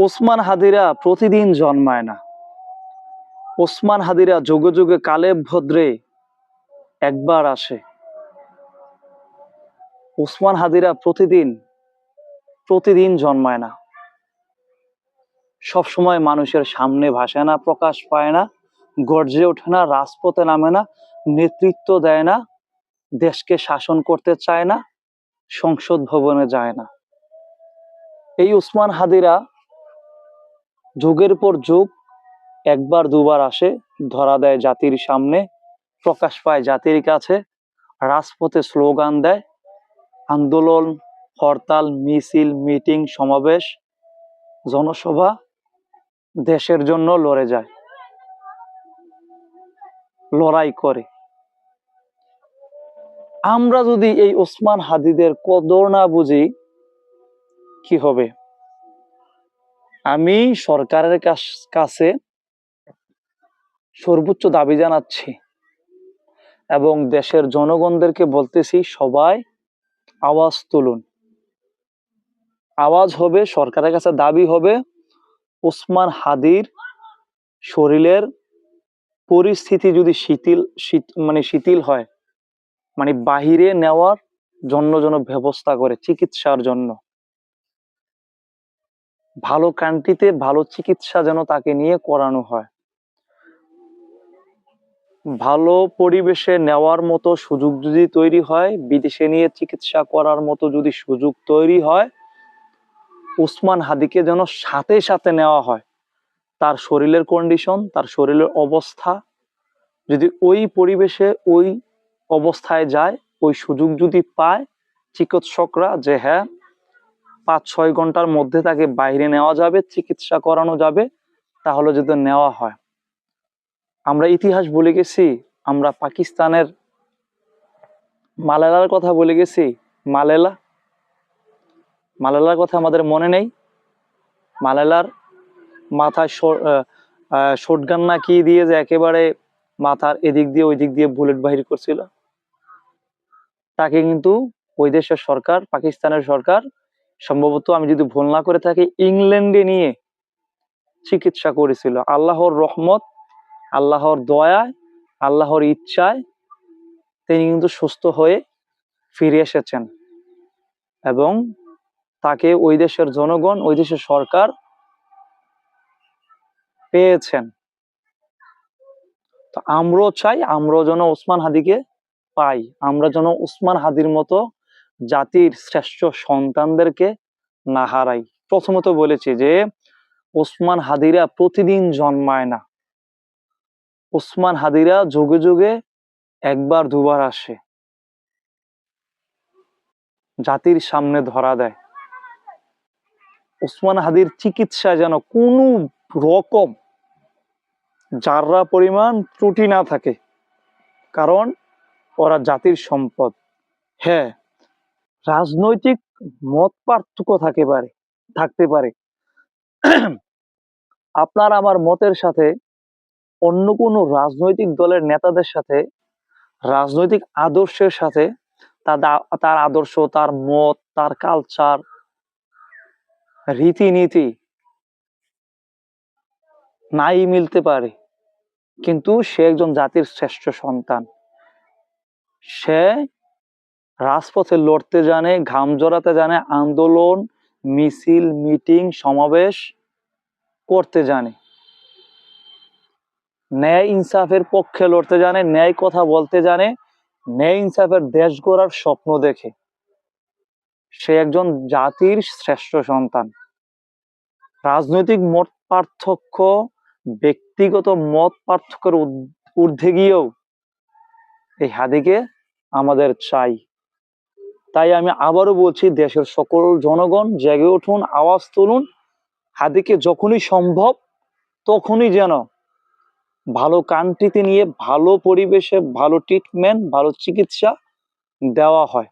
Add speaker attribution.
Speaker 1: ওসমান হাদিরা প্রতিদিন জন্মায় না। ওসমান হাদিরা যুগে যুগে কালে ভদ্রে একবার আসে। ওসমান হাদিরা প্রতিদিন জন্মায় না। সব সময় মানুষের সামনে ভাসে না, প্রকাশ পায় না, গর্জে ওঠে না, রাজপথে নামে না, নেতৃত্ব দেয় না, দেশকে শাসন করতে চায় না, সংসদ ভবনে যায় না। এই ওসমান হাদিরা যুগের পর যুগ একবার দুবার আসে, ধরা দেয় জাতির সামনে, প্রকাশ পায় জাতির কাছে, রাজপথে স্লোগান দেয়, আন্দোলন, হরতাল, মিছিল, মিটিং, সমাবেশ, জনসভা, দেশের জন্য লড়াই করে। আমরা যদি এই ওসমান হাদিদের কদর না বুঝি কি হবে? আমি সরকারের কাছে সর্বোচ্চ দাবি জানাচ্ছি এবং দেশের জনগণদেরকে বলতেছি, সবাই আওয়াজ তুলুন। আওয়াজ হবে, সরকারের কাছে দাবি হবে, ওসমান হাদির শরীরের পরিস্থিতি যদি শিথিল হয়, মানে বাহিরে নেওয়ার জন্য যেন ব্যবস্থা করে, চিকিৎসার জন্য ভালো কান্ট্রিতে ভালো চিকিৎসা যেন তাকে নিয়ে করানো হয়। ভালো পরিবেশে নেওয়ার মতো সুযোগ যদি তৈরি হয়, বিদেশে নিয়ে চিকিৎসা করার মতো যদি সুযোগ তৈরি হয়, ওসমান হাদিকে যেন সাথে সাথে নেওয়া হয়। তার শরীরের কন্ডিশন, তার শরীরের অবস্থা যদি ওই পরিবেশে ওই অবস্থায় যায়, ওই সুযোগ যদি পায় চিকিৎসকরা, যে হ্যাঁ 5-6 ঘন্টার মধ্যে তাকে বাইরে নেওয়া যাবে, চিকিৎসা করানো যাবে, তাহলে যদি নেওয়া হয়। আমরা ইতিহাস ভুলে গেছি, আমরা পাকিস্তানের মালেলার কথা বলে গেছি। মালেলার কথা আমাদের মনে নেই। মালেলার মাথায় শটগান না কি দিয়ে যে একেবারে মাথার এদিক দিয়ে ওই দিক দিয়ে বুলেট বাহির করছিল। তাকে কিন্তু ওই দেশের সরকার, পাকিস্তানের সরকার, সম্ভবত আমি যদি ভুল না করে থাকি, ইংল্যান্ডে নিয়ে চিকিৎসা করেছিল। আল্লাহর রহমত, আল্লাহর দয়ায়, আল্লাহর ইচ্ছায় তিনি কিন্তু সুস্থ হয়ে ফিরে এসেছেন এবং তাকে ওই দেশের জনগণ, ওই দেশের সরকার পেয়েছেন। তো আমরাও চাই, আমরাও যেন ওসমান হাদিকে পাই, আমরা যেন ওসমান হাদির মতো জাতির শ্রেষ্ঠ সন্তানদেরকে না হারাই। প্রথমত বলেছি যে ওসমান হাদিরা প্রতিদিন জন্মায় না। ওসমান হাদিরা যুগে যুগে একবার দুবার আসে, জাতির সামনে ধরা দেয়। ওসমান হাদির চিকিৎসা যেন কোনো রকম যাররা পরিমাণ ত্রুটি না থাকে, কারণ ওরা জাতির সম্পদ। হ্যাঁ, রাজনৈতিক মত পার্থক্য থাকতে পারে। আপনার আমার মতের সাথে অন্য কোনো রাজনৈতিক দলের নেতাদের সাথে, রাজনৈতিক আদর্শের সাথে তার আদর্শ, তার মত, তার কালচার, রীতিনীতি নাই মিলতে পারে, কিন্তু সে একজন জাতির শ্রেষ্ঠ সন্তান। সে রাজপথে লড়তে জানে, ঘাম জড়াতে জানে, আন্দোলন, মিছিল, মিটিং, সমাবেশ করতে জানে, ন্যায় ইনসাফের পক্ষে লড়তে জানে, ন্যায় কথা বলতে জানে, ন্যায় ইনসাফের দেশ গড়ার স্বপ্ন দেখে। সে একজন জাতির শ্রেষ্ঠ সন্তান। রাজনৈতিক মত পার্থক্য, ব্যক্তিগত মত পার্থক্যের ঊর্ধ্বে গিয়েও এই হাদিকে আমাদের চাই। তাই আমি আবারও বলছি, দেশের সকল জনগণ জেগে উঠুন, আওয়াজ তুলুন। হাদিকে যখনই সম্ভব তখনই যেন ভালো কান্ট্রিতে নিয়ে, ভালো পরিবেশে, ভালো ট্রিটমেন্ট, ভালো চিকিৎসা দেওয়া হয়।